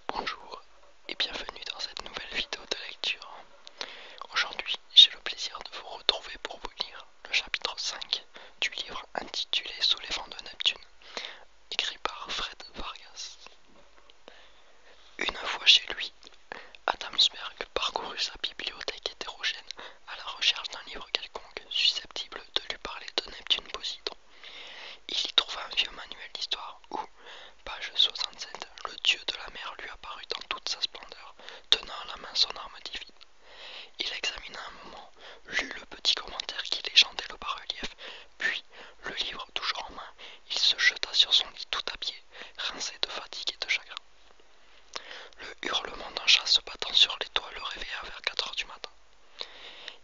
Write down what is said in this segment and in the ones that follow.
Bonjour et bienvenue dans cette nouvelle vidéo de lecture. Aujourd'hui, j'ai le plaisir de vous retrouver pour vous lire le chapitre 5 du livre intitulé Sous les vents de Neptune, écrit par Fred Vargas. Une fois chez lui, Adamsberg parcourut sa bibliothèque hétérogène à la recherche d'un livre quelconque susceptible de lui parler de Neptune Posidon. Il y trouva un vieux manuel d'histoire où, page 67, le dieu de la mer lui apparut dans toute sa splendeur, tenant à la main son arme divine. Il examina un moment, lut le petit commentaire qui légendait le bas-relief, puis, le livre toujours en main, il se jeta sur son lit tout habillé, rincé de fatigue et de chagrin. Le hurlement d'un chat se battant sur les toits le réveilla vers 4 heures du matin.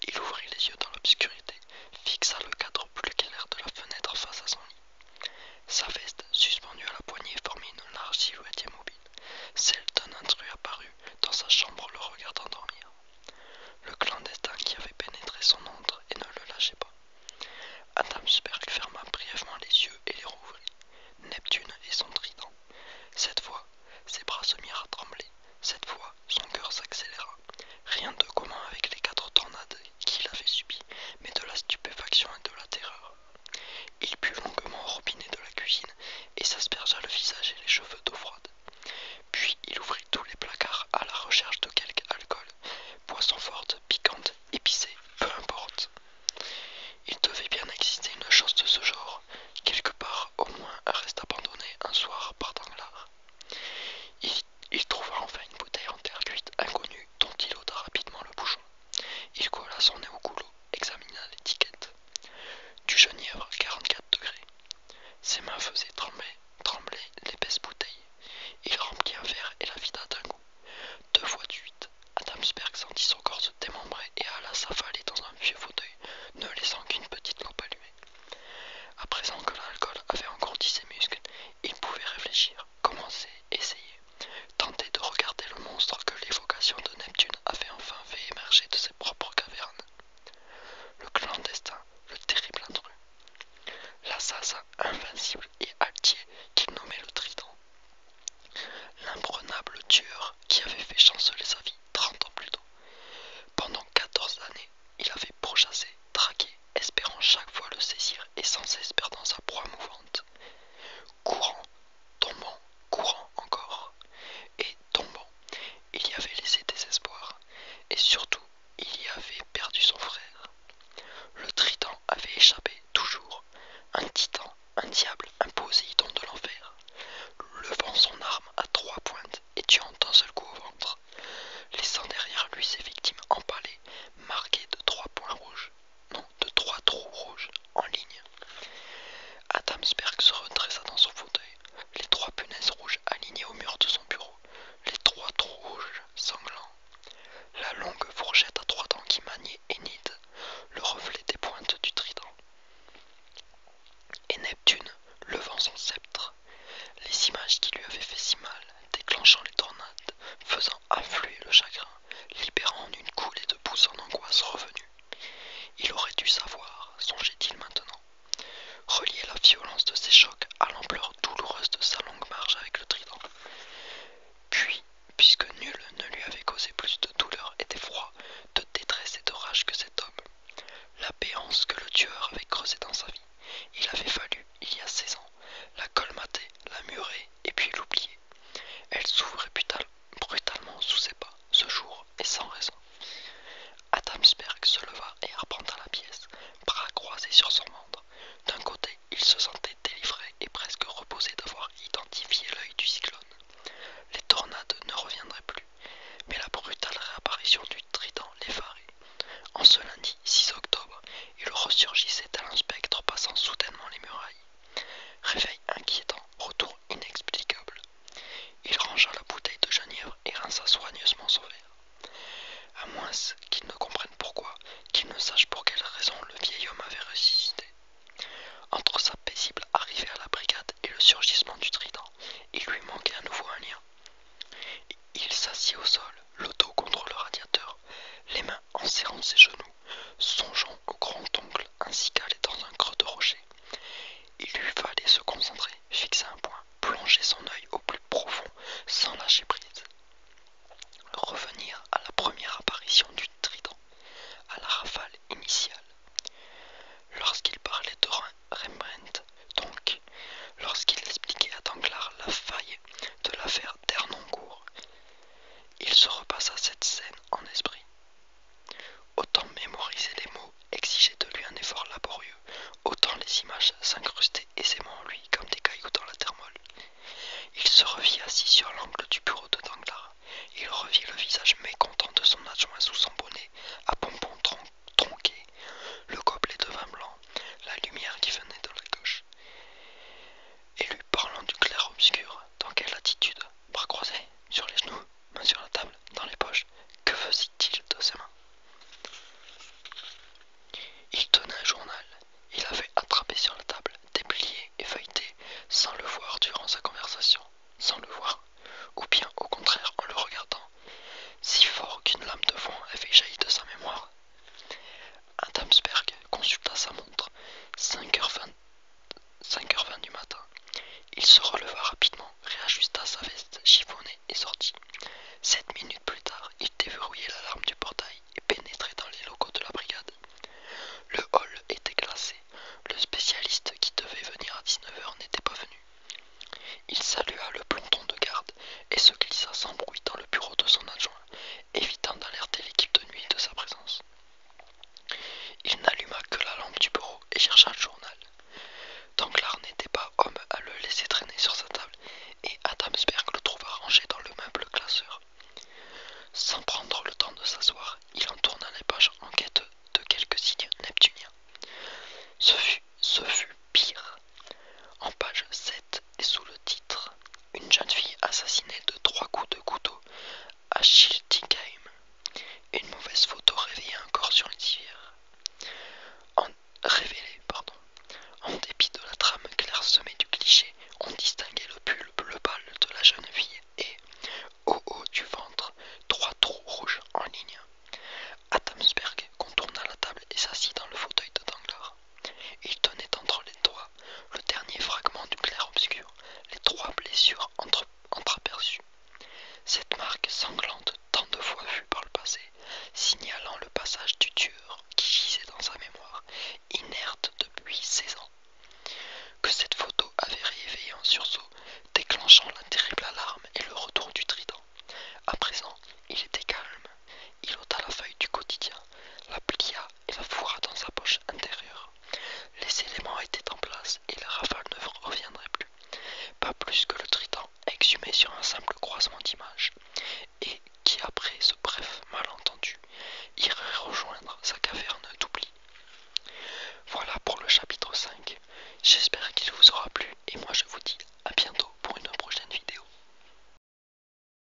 Il ouvrit les yeux dans l'obscurité, fixa le cadre plus clair de la fenêtre face à son lit. Sa veste, suspendue à la poignée, formait une large silhouette immobile, celle d'un intrus apparu dans sa chambre le regardant dormir. Le clandestin qui avait pénétré son antre et ne le lâchait pas. Adamsberg ferma brièvement les yeux et les rouvrit. Neptune et son trident. Cette fois, ses bras se mirent à trembler. Cette fois, son cœur s'accéléra. Rien de commun avec les 4 tornades qu'il avait subies, mais de la stupéfaction et de la terreur. Il but longuement au robinet de la cuisine et s'aspergea le visage et les cheveux d'eau froide. Puis il ouvrit tous les placards à la recherche de quelque alcool, boisson forte, piquante, épicée, peu importe. Il devait bien exister une chose de ce genre, quelque part au moins un reste abandonné un soir par Danglars. Il trouva enfin une bouteille en terre cuite inconnue dont il ôta rapidement le bouchon. Il colla son nez au goulot, examina l'étiquette. Du genièvre 44 degrés. Ses mains faisaient trembler l'épaisse bouteille. Il remplit un verre et la vida d'un coup. 2 fois de 8. Adamsberg sentit son corps se démembrer et alla s'affaler dans un vieux fauteuil, ne laissant qu'une petite lampe allumée. À présent que l'alcool avait engourdi ses muscles, il pouvait réfléchir, commencer, essayer, tenter de regarder le monstre que l'évocation de Neptune avait enfin fait émerger de ses propres cavernes. Le clandestin, le terrible intrus. L'assassin invincible et altier qu'il nommait le trident. L'imprenable tueur qui avait fait chanceler sa vie 30 ans plus tôt. Pendant 14 années, il avait pourchassé, traqué, espérant chaque fois le saisir et sans cesse perdant sa proie mouvante. Courant, tombant, courant encore. Et tombant, il y avait laissé des espoirs. Et surtout, il y avait perdu son frère. Le trident avait échappé, toujours. Un titan, un diable, un Poséidon de l'enfer. Levant son arme à 3 pointes et tuant d'un seul coup au ventre, laissant derrière lui ses victimes empalées, marquées de 3 points rouges, non, de 3 trous rouges, en ligne. Adamsberg se redressa dans son fauteuil, les 3 punaises rouges alignées au mur de son bureau, les 3 trous rouges sanglants, la longue fourchette à 3 dents qui maniait Enid, le reflet des pointes du trident. Et Neptune, levant son sceptre, les images qui lui avaient fait si mal, déclenchant les tornades, faisant affluer le chagrin, libérant en une coulée de boue son angoisse revenue. Il aurait dû savoir, songeait-il maintenant, relier la violence de ces chocs à l'ampleur douloureuse de sa longue marche avec le trident. Puis, puisque nul ne lui avait causé plus de douleur et d'effroi, de détresse et de rage que cet homme, la béance que le tueur avait creusée dans sa vie, il avait fallu, il y a 16 ans, la colmater, la murer et puis l'oublier. Elle s'ouvrait brutalement sous ses pas, ce jour, et sans raison. Adamsberg se leva et arpenta la pièce, bras croisés sur son ventre. D'un côté, il se sentait délivré et presque reposé d'avoir identifié l'œil du cyclone. Les tornades ne reviendraient plus, mais la brutale réapparition du trident l'effarait. En ce lundi 6 octobre, il ressurgissait tel un spectre passant soudainement les murailles. Réveil inquiétant, retour inexplicable. Il rangea la bouteille de genièvre et rinça soigneusement son verre. À moins qu'il ne comprenne pourquoi, qu'il ne sache pour quelle raison le vieil homme avait ressuscité. Entre sa paisible arrivée à la brigade et le surgissement du trident, il lui manquait à nouveau un lien. Il s'assit au sol, le dos contre le radiateur, les mains en serrant ses genoux, songeant au grand-oncle ainsi calé dans un creux de rocher. Il lui fallait se concentrer, fixer un point, plonger son œil au plus profond, sans lâcher prise. l'affaire d'Hernancourt. Il se repassa cette scène en esprit. Autant mémoriser les mots exigeait de lui un effort laborieux, autant les images s'incrustaient aisément en lui comme des cailloux dans la terre molle. Il se revit assis sur